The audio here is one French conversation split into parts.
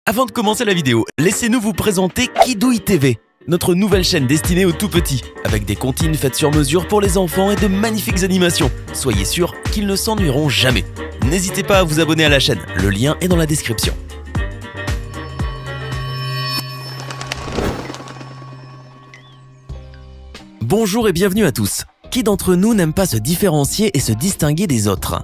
Avant de commencer la vidéo, laissez-nous vous présenter Kidouille TV, notre nouvelle chaîne destinée aux tout-petits, avec des comptines faites sur mesure pour les enfants et de magnifiques animations. Soyez sûrs qu'ils ne s'ennuieront jamais. N'hésitez pas à vous abonner à la chaîne, le lien est dans la description. Bonjour et bienvenue à tous. Qui d'entre nous n'aime pas se différencier et se distinguer des autres ?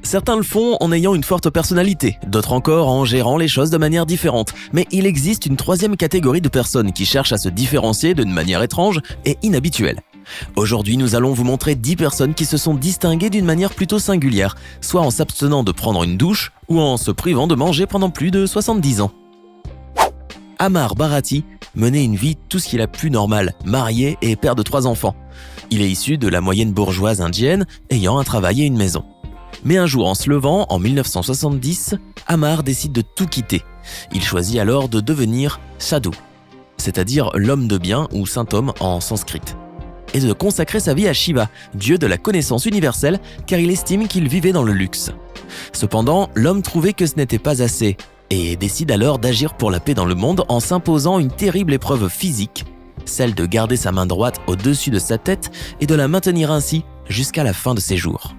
Certains le font en ayant une forte personnalité, d'autres encore en gérant les choses de manière différente. Mais il existe une troisième catégorie de personnes qui cherchent à se différencier d'une manière étrange et inhabituelle. Aujourd'hui, nous allons vous montrer 10 personnes qui se sont distinguées d'une manière plutôt singulière, soit en s'abstenant de prendre une douche ou en se privant de manger pendant plus de 70 ans. Amar Bharati menait une vie tout ce qu'il a plus normal, marié et père de 3 enfants. Il est issu de la moyenne bourgeoise indienne, ayant un travail et une maison. Mais un jour, en se levant, en 1970, Amar décide de tout quitter. Il choisit alors de devenir sadhu, c'est-à-dire l'homme de bien ou saint homme en sanskrit, et de consacrer sa vie à Shiva, dieu de la connaissance universelle, car il estime qu'il vivait dans le luxe. Cependant, l'homme trouvait que ce n'était pas assez, et décide alors d'agir pour la paix dans le monde en s'imposant une terrible épreuve physique, celle de garder sa main droite au-dessus de sa tête et de la maintenir ainsi jusqu'à la fin de ses jours.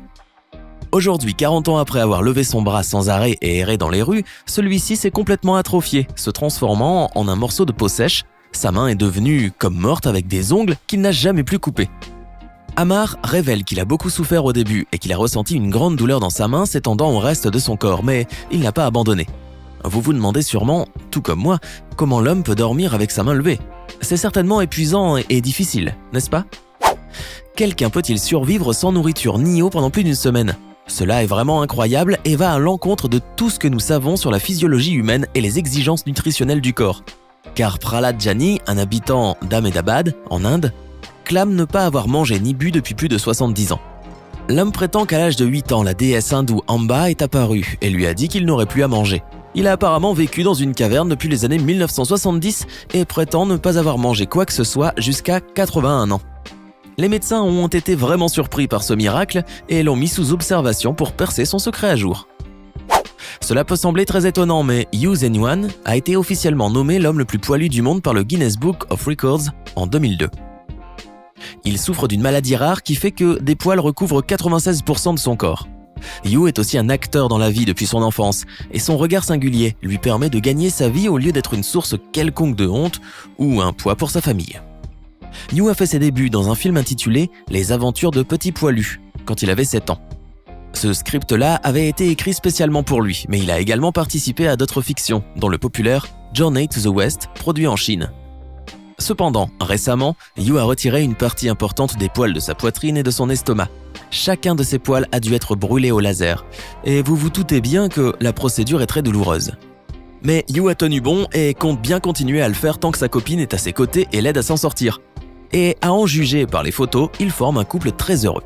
Aujourd'hui, 40 ans après avoir levé son bras sans arrêt et erré dans les rues, celui-ci s'est complètement atrophié, se transformant en un morceau de peau sèche. Sa main est devenue comme morte avec des ongles qu'il n'a jamais plus coupés. Amar révèle qu'il a beaucoup souffert au début et qu'il a ressenti une grande douleur dans sa main s'étendant au reste de son corps, mais il n'a pas abandonné. Vous vous demandez sûrement, tout comme moi, comment l'homme peut dormir avec sa main levée. C'est certainement épuisant et difficile, n'est-ce pas ? Quelqu'un peut-il survivre sans nourriture ni eau pendant plus d'une semaine ? Cela est vraiment incroyable et va à l'encontre de tout ce que nous savons sur la physiologie humaine et les exigences nutritionnelles du corps. Car Prahlad Jani, un habitant d'Ahmedabad, en Inde, clame ne pas avoir mangé ni bu depuis plus de 70 ans. L'homme prétend qu'à l'âge de 8 ans, la déesse hindoue Amba est apparue et lui a dit qu'il n'aurait plus à manger. Il a apparemment vécu dans une caverne depuis les années 1970 et prétend ne pas avoir mangé quoi que ce soit jusqu'à 81 ans. Les médecins ont été vraiment surpris par ce miracle et l'ont mis sous observation pour percer son secret à jour. Cela peut sembler très étonnant, mais Yu Zhenyuan a été officiellement nommé l'homme le plus poilu du monde par le Guinness Book of Records en 2002. Il souffre d'une maladie rare qui fait que des poils recouvrent 96% de son corps. Yu est aussi un acteur dans la vie depuis son enfance et son regard singulier lui permet de gagner sa vie au lieu d'être une source quelconque de honte ou un poids pour sa famille. Yu a fait ses débuts dans un film intitulé « Les aventures de Petit Poilu » quand il avait 7 ans. Ce script-là avait été écrit spécialement pour lui, mais il a également participé à d'autres fictions, dont le populaire « Journey to the West » produit en Chine. Cependant, récemment, Yu a retiré une partie importante des poils de sa poitrine et de son estomac. Chacun de ces poils a dû être brûlé au laser, et vous vous doutez bien que la procédure est très douloureuse. Mais Yu a tenu bon et compte bien continuer à le faire tant que sa copine est à ses côtés et l'aide à s'en sortir. Et à en juger par les photos, ils forment un couple très heureux.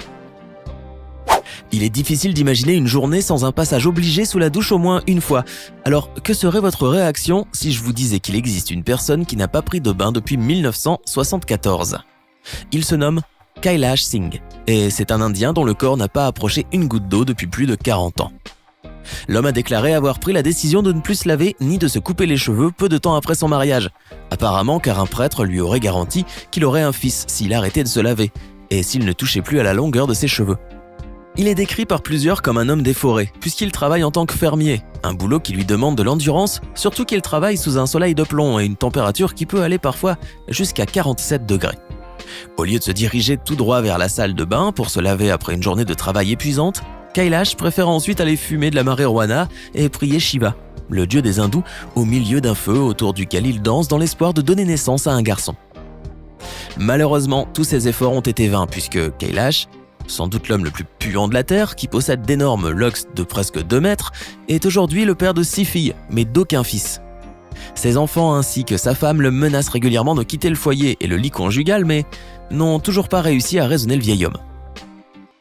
Il est difficile d'imaginer une journée sans un passage obligé sous la douche au moins une fois. Alors, que serait votre réaction si je vous disais qu'il existe une personne qui n'a pas pris de bain depuis 1974 ? Il se nomme Kailash Singh, et c'est un Indien dont le corps n'a pas approché une goutte d'eau depuis plus de 40 ans. L'homme a déclaré avoir pris la décision de ne plus se laver ni de se couper les cheveux peu de temps après son mariage, apparemment car un prêtre lui aurait garanti qu'il aurait un fils s'il arrêtait de se laver, et s'il ne touchait plus à la longueur de ses cheveux. Il est décrit par plusieurs comme un homme des forêts, puisqu'il travaille en tant que fermier, un boulot qui lui demande de l'endurance, surtout qu'il travaille sous un soleil de plomb et une température qui peut aller parfois jusqu'à 47 degrés. Au lieu de se diriger tout droit vers la salle de bain pour se laver après une journée de travail épuisante, Kailash préfère ensuite aller fumer de la marijuana et prier Shiva, le dieu des hindous, au milieu d'un feu autour duquel il danse dans l'espoir de donner naissance à un garçon. Malheureusement, tous ses efforts ont été vains puisque Kailash, sans doute l'homme le plus puant de la Terre, qui possède d'énormes locks de presque 2 mètres, est aujourd'hui le père de 6 filles, mais d'aucun fils. Ses enfants ainsi que sa femme le menacent régulièrement de quitter le foyer et le lit conjugal, mais n'ont toujours pas réussi à raisonner le vieil homme.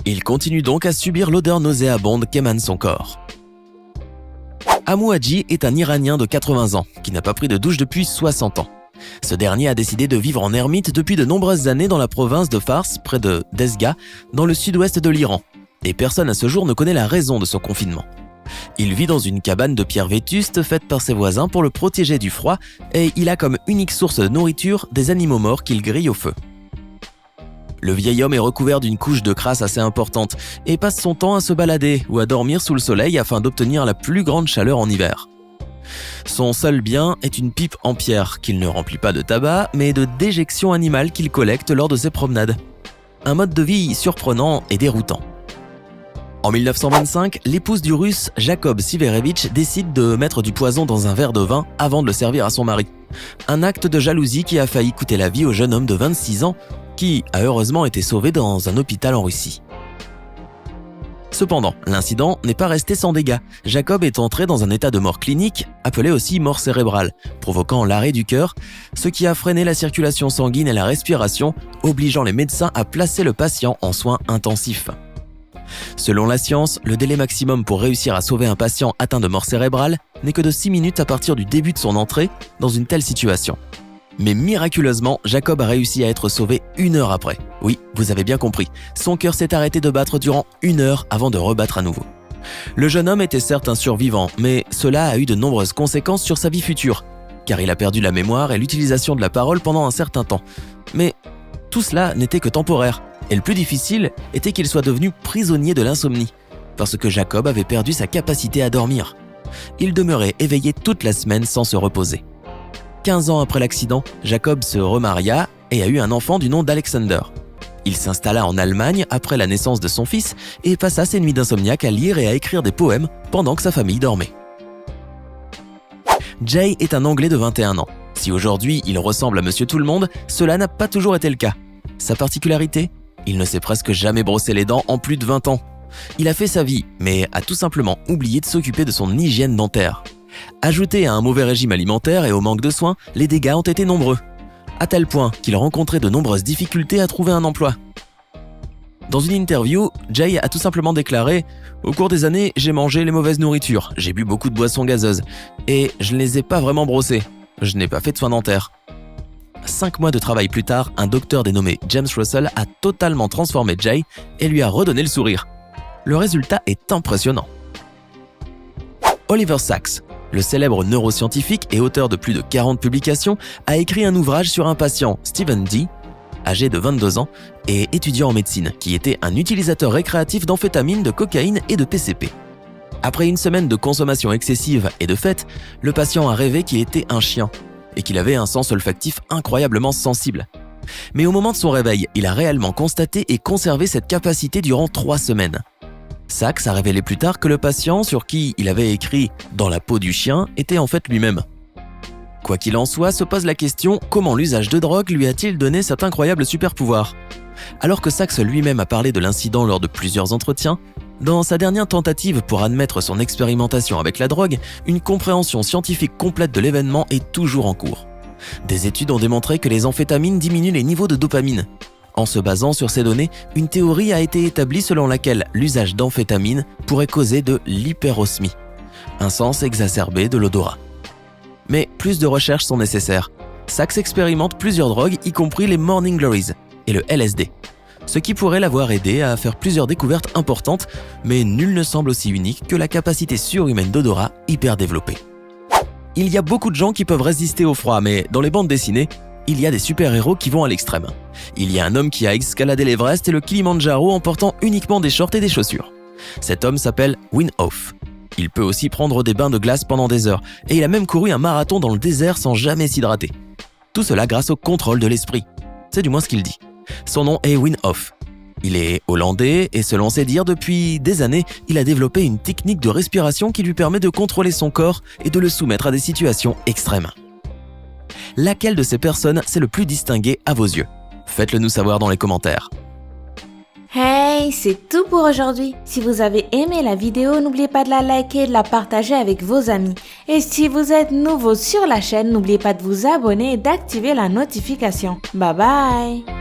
Il continue donc à subir l'odeur nauséabonde qu'émane son corps. Amu Haji est un Iranien de 80 ans qui n'a pas pris de douche depuis 60 ans. Ce dernier a décidé de vivre en ermite depuis de nombreuses années dans la province de Fars, près de Dezga, dans le sud-ouest de l'Iran. Et personne à ce jour ne connaît la raison de son confinement. Il vit dans une cabane de pierre vétuste faite par ses voisins pour le protéger du froid et il a comme unique source de nourriture des animaux morts qu'il grille au feu. Le vieil homme est recouvert d'une couche de crasse assez importante et passe son temps à se balader ou à dormir sous le soleil afin d'obtenir la plus grande chaleur en hiver. Son seul bien est une pipe en pierre qu'il ne remplit pas de tabac mais de déjections animales qu'il collecte lors de ses promenades. Un mode de vie surprenant et déroutant. En 1925, l'épouse du Russe Jakob Siverevitch décide de mettre du poison dans un verre de vin avant de le servir à son mari. Un acte de jalousie qui a failli coûter la vie au jeune homme de 26 ans qui a heureusement été sauvé dans un hôpital en Russie. Cependant, l'incident n'est pas resté sans dégâts. Jakob est entré dans un état de mort clinique, appelé aussi mort cérébrale, provoquant l'arrêt du cœur, ce qui a freiné la circulation sanguine et la respiration, obligeant les médecins à placer le patient en soins intensifs. Selon la science, le délai maximum pour réussir à sauver un patient atteint de mort cérébrale n'est que de 6 minutes à partir du début de son entrée dans une telle situation. Mais miraculeusement, Jakob a réussi à être sauvé 1 heure après. Oui, vous avez bien compris, son cœur s'est arrêté de battre durant 1 heure avant de rebattre à nouveau. Le jeune homme était certes un survivant, mais cela a eu de nombreuses conséquences sur sa vie future, car il a perdu la mémoire et l'utilisation de la parole pendant un certain temps. Mais tout cela n'était que temporaire, et le plus difficile était qu'il soit devenu prisonnier de l'insomnie, parce que Jakob avait perdu sa capacité à dormir. Il demeurait éveillé toute la semaine sans se reposer. 15 ans après l'accident, Jakob se remaria et a eu un enfant du nom d'Alexander. Il s'installa en Allemagne après la naissance de son fils et passa ses nuits d'insomniaque à lire et à écrire des poèmes pendant que sa famille dormait. Jay est un Anglais de 21 ans. Si aujourd'hui il ressemble à Monsieur Tout-le-Monde, cela n'a pas toujours été le cas. Sa particularité ? Il ne s'est presque jamais brossé les dents en plus de 20 ans. Il a fait sa vie, mais a tout simplement oublié de s'occuper de son hygiène dentaire. Ajouté à un mauvais régime alimentaire et au manque de soins, les dégâts ont été nombreux, à tel point qu'il rencontrait de nombreuses difficultés à trouver un emploi. Dans une interview, Jay a tout simplement déclaré « Au cours des années, j'ai mangé les mauvaises nourritures, j'ai bu beaucoup de boissons gazeuses, et je ne les ai pas vraiment brossées, je n'ai pas fait de soins dentaires. » 5 mois de travail plus tard, un docteur dénommé James Russell a totalement transformé Jay et lui a redonné le sourire. Le résultat est impressionnant. Oliver Sacks, le célèbre neuroscientifique et auteur de plus de 40 publications, a écrit un ouvrage sur un patient, Stephen D., âgé de 22 ans et étudiant en médecine, qui était un utilisateur récréatif d'amphétamines, de cocaïne et de PCP. Après une semaine de consommation excessive et de fêtes, le patient a rêvé qu'il était un chien et qu'il avait un sens olfactif incroyablement sensible. Mais au moment de son réveil, il a réellement constaté et conservé cette capacité durant 3 semaines. Sacks a révélé plus tard que le patient sur qui il avait écrit « Dans la peau du chien » était en fait lui-même. Quoi qu'il en soit, se pose la question comment l'usage de drogue lui a-t-il donné cet incroyable super-pouvoir ? Alors que Sacks lui-même a parlé de l'incident lors de plusieurs entretiens, dans sa dernière tentative pour admettre son expérimentation avec la drogue, une compréhension scientifique complète de l'événement est toujours en cours. Des études ont démontré que les amphétamines diminuent les niveaux de dopamine. En se basant sur ces données, une théorie a été établie selon laquelle l'usage d'amphétamines pourrait causer de l'hyperosmie, un sens exacerbé de l'odorat. Mais plus de recherches sont nécessaires. Sacks expérimente plusieurs drogues, y compris les Morning Glories et le LSD, ce qui pourrait l'avoir aidé à faire plusieurs découvertes importantes, mais nul ne semble aussi unique que la capacité surhumaine d'odorat hyper développée. Il y a beaucoup de gens qui peuvent résister au froid, mais dans les bandes dessinées, il y a des super-héros qui vont à l'extrême. Il y a un homme qui a escaladé l'Everest et le Kilimandjaro en portant uniquement des shorts et des chaussures. Cet homme s'appelle Wim Hof. Il peut aussi prendre des bains de glace pendant des heures, et il a même couru un marathon dans le désert sans jamais s'hydrater. Tout cela grâce au contrôle de l'esprit. C'est du moins ce qu'il dit. Son nom est Wim Hof. Il est hollandais et selon ses dires, depuis des années, il a développé une technique de respiration qui lui permet de contrôler son corps et de le soumettre à des situations extrêmes. Laquelle de ces personnes s'est le plus distinguée à vos yeux ? Faites-le nous savoir dans les commentaires. Hey, c'est tout pour aujourd'hui. Si vous avez aimé la vidéo, n'oubliez pas de la liker et de la partager avec vos amis. Et si vous êtes nouveau sur la chaîne, n'oubliez pas de vous abonner et d'activer la notification. Bye bye!